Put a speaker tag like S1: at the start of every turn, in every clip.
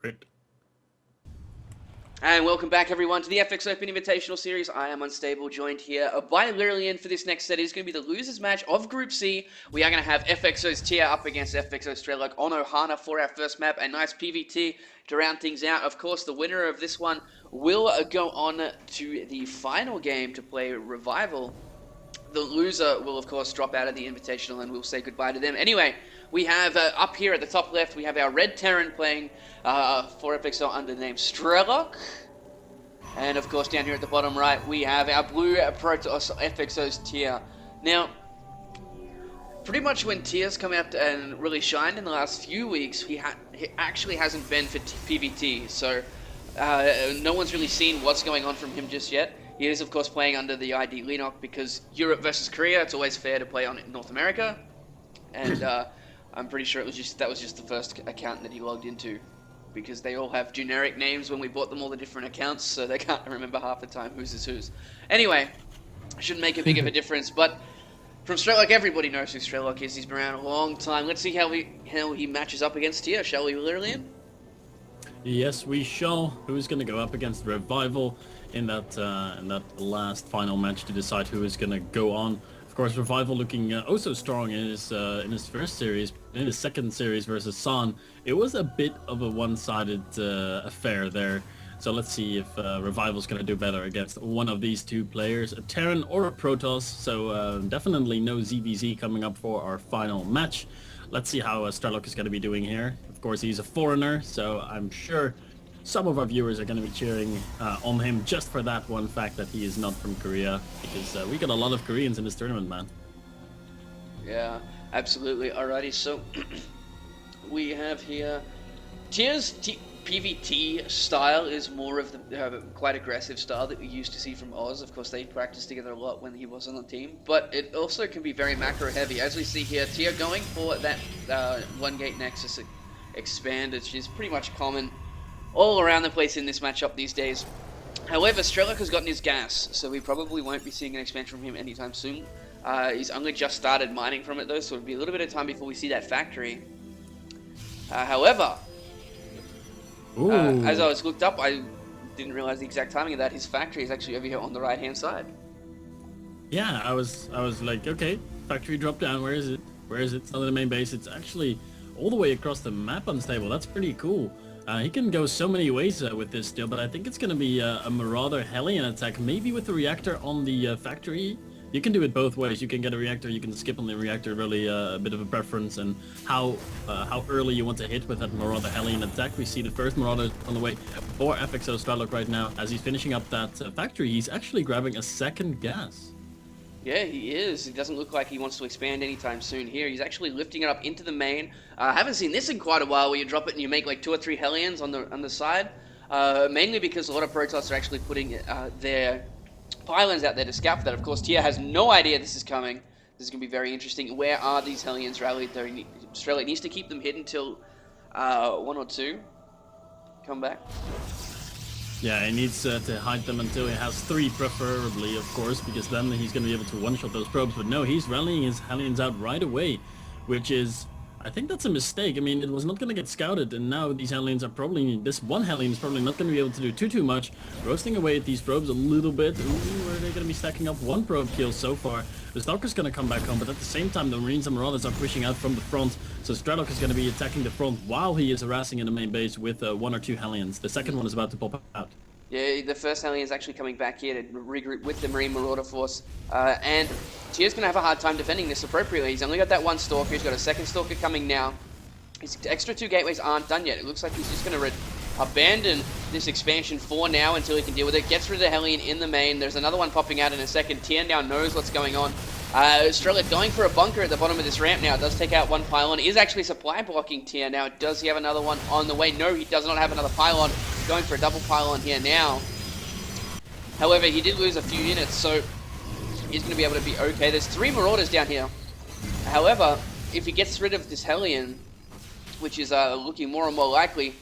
S1: Great.
S2: And welcome back, everyone, to the FX Open Invitational Series. I am Unstable, joined here by Lillian for this next set. It is going to be the losers match of Group C. We are going to have FXOTear up against FXOStrelok on Ohana for our first map. A nice PVT to round things out. Of course, the winner of this one will go on to the final game to play Revival. The loser will, of course, drop out of the Invitational and we'll say goodbye to them. Anyway, we have up here at the top left, we have our Red Terran playing for FXO under the name Strelok. And, of course, down here at the bottom right, we have our Blue Protoss FXOTear. Now, pretty much when Tear's come out and really shined in the last few weeks, he actually hasn't been for PVT. So, no one's really seen what's going on from him just yet. He is, of course, playing under the ID Linok because Europe versus Korea, it's always fair to play on North America. And I'm pretty sure that was just the first account that he logged into, because they all have generic names when we bought them all the different accounts, so they can't remember half the time whose is whose. Anyway, shouldn't make a big of a difference, but from Strelok, everybody knows who Strelok is. He's been around a long time. Let's see how he matches up against Tear, shall we, Lillian?
S1: Yes, we shall. Who's going to go up against Revival in that last final match to decide who is going to go on? Of course, Revival looking oh so strong in his first series. In his second series versus San, it was a bit of a one-sided affair there. So let's see if Revival's going to do better against one of these two players, a Terran or a Protoss. So definitely no ZVZ coming up for our final match. Let's see how Strelok is going to be doing here. Of course, he's a foreigner, so I'm sure some of our viewers are going to be cheering on him just for that one fact that he is not from Korea, because we got a lot of Koreans in this tournament, man.
S2: Yeah, absolutely. Alrighty, so we have here Tear's PVT style is more of the quite aggressive style that we used to see from Oz. Of course, they practiced together a lot when he was on the team, but it also can be very macro heavy, as we see here. Tear going for that one gate Nexus expand, which is pretty much common all around the place in this matchup these days. However, Strelok has gotten his gas, so we probably won't be seeing an expansion from him anytime soon. He's only just started mining from it though, so it'll be a little bit of time before we see that factory. However, as I was looked up, I didn't realize the exact timing of that. His factory is actually over here on the right hand side.
S1: Yeah, I was like, okay, factory drop down, where is it? Where is it? It's not in the main base, it's actually all the way across the map unstable. That's pretty cool. He can go so many ways with this still, but I think it's going to be a Marauder Hellion attack, maybe with the reactor on the factory. You can do it both ways. You can get a reactor, you can skip on the reactor, really a bit of a preference, and how early you want to hit with that Marauder Hellion attack. We see the first Marauder on the way for FXOStrelok right now. As he's finishing up that factory, he's actually grabbing a second gas.
S2: Yeah, he is. It doesn't look like he wants to expand anytime soon here. He's actually lifting it up into the main. I haven't seen this in quite a while, where you drop it and you make like 2 or 3 Hellions on the side. Mainly because a lot of Protoss are actually putting their pylons out there to scout for that. Of course, Tear has no idea this is coming. This is going to be very interesting. Where are these Hellions rallied? Australia needs to keep them hidden until 1 or 2 come back.
S1: Yeah, he needs to hide them until he has 3, preferably, of course, because then he's going to be able to one-shot those probes. But no, he's rallying his Hellions out right away, which is, I think that's a mistake. I mean, it was not going to get scouted, and now these Hellions are probably, this one Hellion is probably not going to be able to do too much. Roasting away at these probes a little bit. Ooh, are they going to be stacking up 1 probe kill so far? The Stalker's going to come back home, but at the same time, the Marines and Marauders are pushing out from the front. So Strelok is going to be attacking the front while he is harassing in the main base with 1 or 2 Hellions. The second one is about to pop out.
S2: Yeah, the first Hellion is actually coming back here to regroup with the Marine Marauder force. And Tear's going to have a hard time defending this appropriately. He's only got that 1 Stalker. He's got a second Stalker coming now. His extra 2 gateways aren't done yet. It looks like he's just going to abandon this expansion for now until he can deal with it. Gets rid of the Hellion in the main. There's another one popping out in a second. Tear now knows what's going on. Strelok going for a bunker at the bottom of this ramp now. It does take out 1 pylon. It is actually supply blocking Tear now. Does he have another one on the way? No, he does not have another pylon. Going for a double pylon here now. However, he did lose a few units, so he's going to be able to be okay. There's 3 Marauders down here. However, if he gets rid of this Hellion, which is looking more and more likely,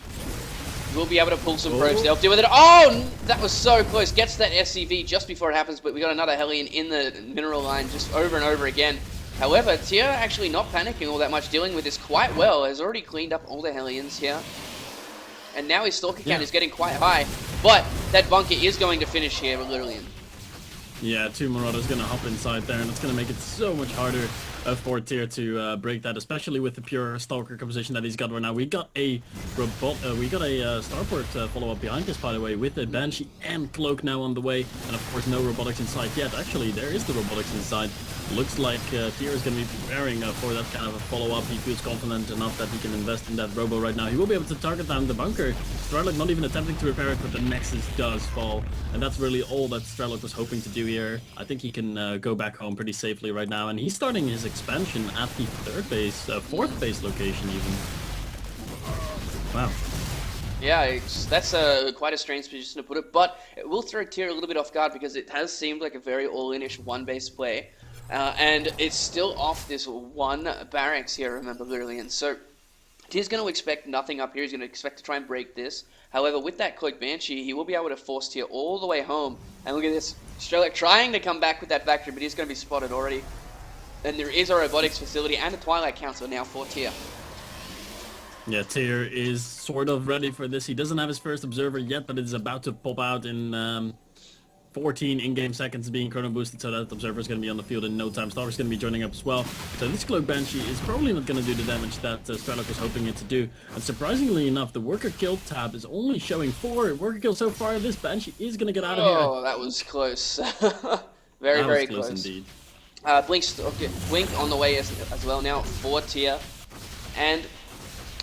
S2: we'll be able to pull some probes. They'll deal with it. Oh, that was so close. Gets that SCV just before it happens, but we got another Hellion in the mineral line just over and over again. However, Tear actually not panicking all that much, dealing with this quite well. Has already cleaned up all the Hellions here. And now his Stalker count is getting quite high. But that bunker is going to finish here with Lillian.
S1: Yeah, 2 Marauders gonna hop inside there, and it's gonna make it so much harder for Tier to break that, especially with the pure Stalker composition that he's got right now. We got a Starport follow-up behind us, by the way, with a Banshee and Cloak now on the way, and of course no robotics inside yet. Actually, there is the robotics inside. Looks like Tier is going to be preparing for that kind of a follow-up. He feels confident enough that he can invest in that robo right now. He will be able to target down the bunker. Strelok not even attempting to repair it, but the Nexus does fall. And that's really all that Strelok was hoping to do here. I think he can go back home pretty safely right now. And he's starting his expansion at the fourth base location even. Wow.
S2: Yeah, that's quite a strange position to put it, but it will throw Tier a little bit off guard because it has seemed like a very all-in-ish one-base play. And it's still off this one barracks here, remember, Lillian. So Tier's going to expect nothing up here. He's going to expect to try and break this. However, with that Cloak Banshee, he will be able to force Tier all the way home. And look at this. Strelok trying to come back with that Factory, but he's going to be spotted already. And there is a robotics facility and a Twilight Council now for Tier.
S1: Yeah, Tier is sort of ready for this. He doesn't have his first Observer yet, but it's about to pop out in 14 in-game seconds being chrono boosted, so that Observer is going to be on the field in no time. Stalker's going to be joining up as well. So this Cloak Banshee is probably not going to do the damage that Strelok was hoping it to do. And surprisingly enough, the Worker Kill tab is only showing 4 Worker Kills so far. This Banshee is going to get out of here.
S2: Oh, that was close. very close
S1: indeed.
S2: Blink on the way as well now for Tier. And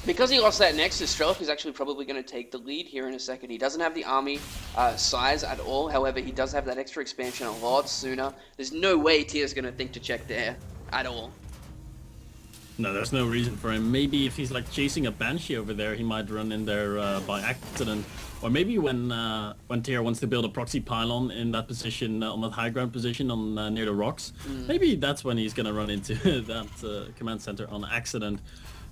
S2: because he lost that Nexus, Strelok is actually probably going to take the lead here in a second. He doesn't have the army size at all. However, he does have that extra expansion a lot sooner. There's no way Tier's going to think to check there at all.
S1: No, there's no reason for him. Maybe if he's like chasing a Banshee over there, he might run in there by accident. Or maybe when Tier wants to build a proxy pylon in that position, on that high ground position on near the rocks, maybe that's when he's going to run into that command center on accident.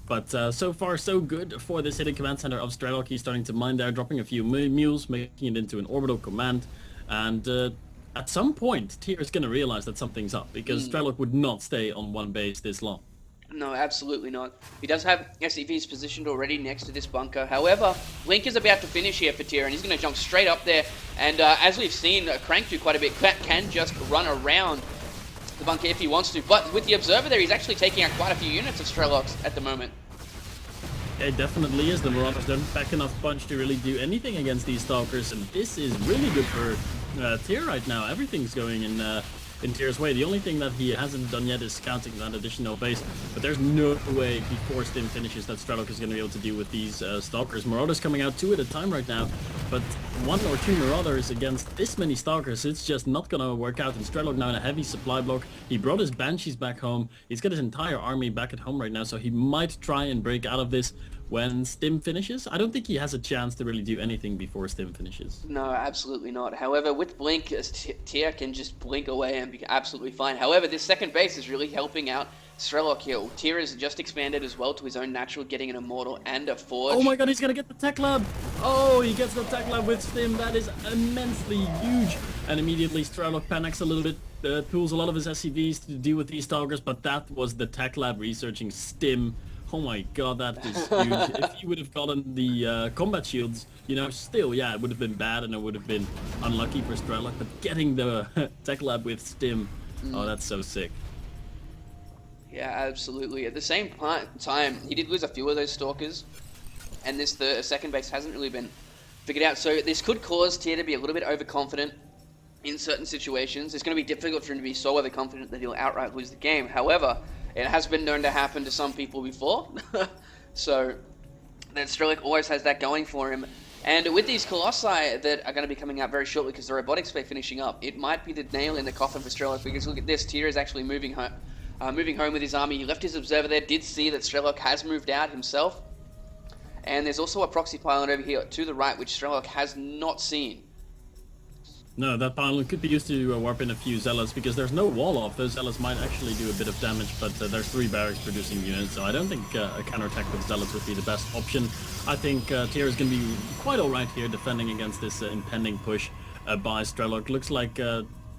S1: But so far, so good for this hidden command center of Strelok. He's starting to mine there, dropping a few mules, making it into an orbital command. And at some point, Tier is going to realize that something's up, because Strelok would not stay on one base this long.
S2: No, absolutely not. He does have SCVs positioned already next to this bunker. However, Link is about to finish here for Tier, and he's going to jump straight up there. And as we've seen, Crank do quite a bit. Crank can just run around the bunker if he wants to. But with the Observer there, he's actually taking out quite a few units of Strelok's at the moment.
S1: It definitely is. The Marauders don't pack enough punch to really do anything against these Stalkers, and this is really good for Tier right now. Everything's going in Tier's way. The only thing that he hasn't done yet is scouting that additional base, but there's no way before Stim finishes that Strelok is going to be able to deal with these Stalkers. Marauders coming out 2 at a time right now, but 1 or 2 Marauders against this many Stalkers, it's just not going to work out. And Strelok now in a heavy supply block. He brought his Banshees back home. He's got his entire army back at home right now, so he might try and break out of this when Stim finishes. I don't think he has a chance to really do anything before Stim finishes.
S2: No, absolutely not. However, with Blink, Tier can just blink away and be absolutely fine. However, this second base is really helping out Strelok here. Tier has just expanded as well to his own natural, getting an Immortal and a Forge.
S1: Oh my god, he's gonna get the Tech Lab! Oh, he gets the Tech Lab with Stim. That is immensely huge. And immediately Strelok panics a little bit, pulls a lot of his SCVs to deal with these Stalkers, but that was the Tech Lab researching Stim. Oh my god, that is huge. If he would have gotten the combat shields, you know, still, yeah, it would have been bad and it would have been unlucky for Strelok, but getting the Tech Lab with Stim, oh, that's so sick.
S2: Yeah, absolutely. At the same time, he did lose a few of those Stalkers, and this second base hasn't really been figured out, so this could cause Tier to be a little bit overconfident in certain situations. It's going to be difficult for him to be so overconfident that he'll outright lose the game. However, it has been known to happen to some people before, so that Strelok always has that going for him. And with these Colossi that are going to be coming out very shortly because the robotics play finishing up, it might be the nail in the coffin for Strelok, because look at this, Tier is actually moving home with his army. He left his Observer there, did see that Strelok has moved out himself, and there's also a proxy pylon over here to the right which Strelok has not seen.
S1: No, that pylon could be used to warp in a few Zealots, because there's no wall off. Those Zealots might actually do a bit of damage, but there's 3 barracks producing units, so I don't think a counterattack with Zealots would be the best option. I think Tier is going to be quite alright here defending against this impending push by Strelok. Looks like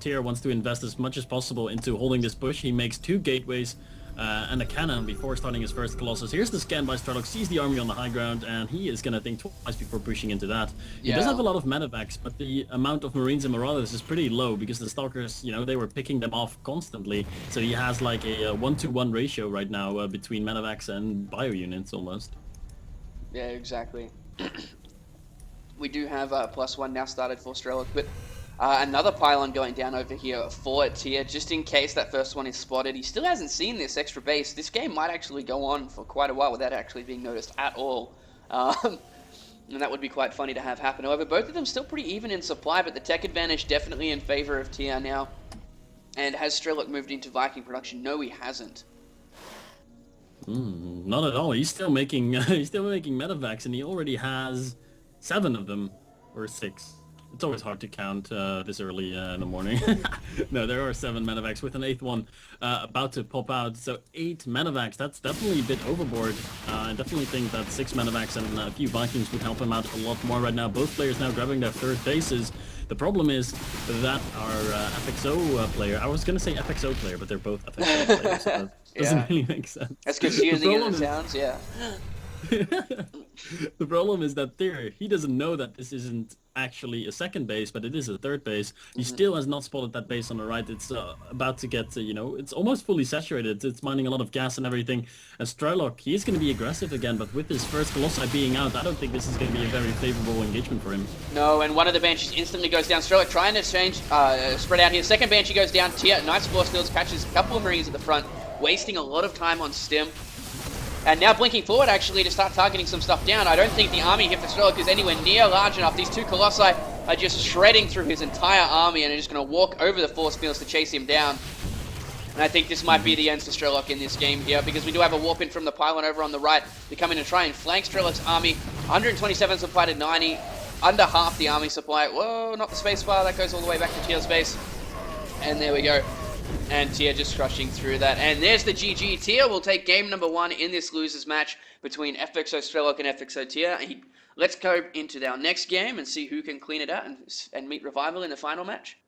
S1: Tier wants to invest as much as possible into holding this push. He makes 2 gateways and a cannon before starting his first Colossus. Here's the scan by Strelok, sees the army on the high ground, and he is going to think twice before pushing into that. He does have a lot of medevacs, but the amount of Marines and Marauders is pretty low because the Stalkers, you know, they were picking them off constantly. So he has like a 1-to-1 ratio right now between medevacs and bio units almost.
S2: Yeah, exactly. We do have +1 now started for Strelok, but another pylon going down over here for Tier, just in case that first one is spotted. He still hasn't seen this extra base. This game might actually go on for quite a while without actually being noticed at all. And that would be quite funny to have happen. However, both of them still pretty even in supply, but the tech advantage definitely in favor of Tier now. And has Strelok moved into Viking production? No, he hasn't.
S1: Not at all. He's still making medevacs, and he already has 7 of them, or 6. It's always hard to count this early in the morning. No, there are 7 medevacs with an 8th one about to pop out. So 8 medevacs, that's definitely a bit overboard. I definitely think that 6 medevacs and a few Vikings would help him out a lot more right now. Both players now grabbing their 3rd bases. The problem is that our FXO player, I was going to say FXO player, but they're both FXO players, so that doesn't really make sense.
S2: That's confusing as it sounds, yeah.
S1: The problem is that he doesn't know that this isn't actually a 2nd base, but it is a 3rd base. He still has not spotted that base on the right. It's about to get, you know, it's almost fully saturated. It's mining a lot of gas and everything. And Strelok, he is going to be aggressive again, but with his first Colossi being out, I don't think this is going to be a very favorable engagement for him.
S2: No, and one of the Banshees instantly goes down. Strelok trying to change, spread out here. 2nd Banshee goes down. Tier, nice force fields, catches a couple of Marines at the front, wasting a lot of time on stim. And now blinking forward, actually, to start targeting some stuff down. I don't think the army here for Strelok is anywhere near large enough. These 2 Colossi are just shredding through his entire army and are just going to walk over the force fields to chase him down. And I think this might be the end for Strelok in this game here, because we do have a warp in from the pylon over on the right to come in and try and flank Strelok's army. 127 supply to 90, under half the army supply. Whoa, not the spacebar, that goes all the way back to Tier's base. And there we go. And Tier just crushing through that. And there's the GG. Tier will take game number 1 in this losers match between FXOStrelok and FXOTear. Let's go into our next game and see who can clean it out and meet Revival in the final match.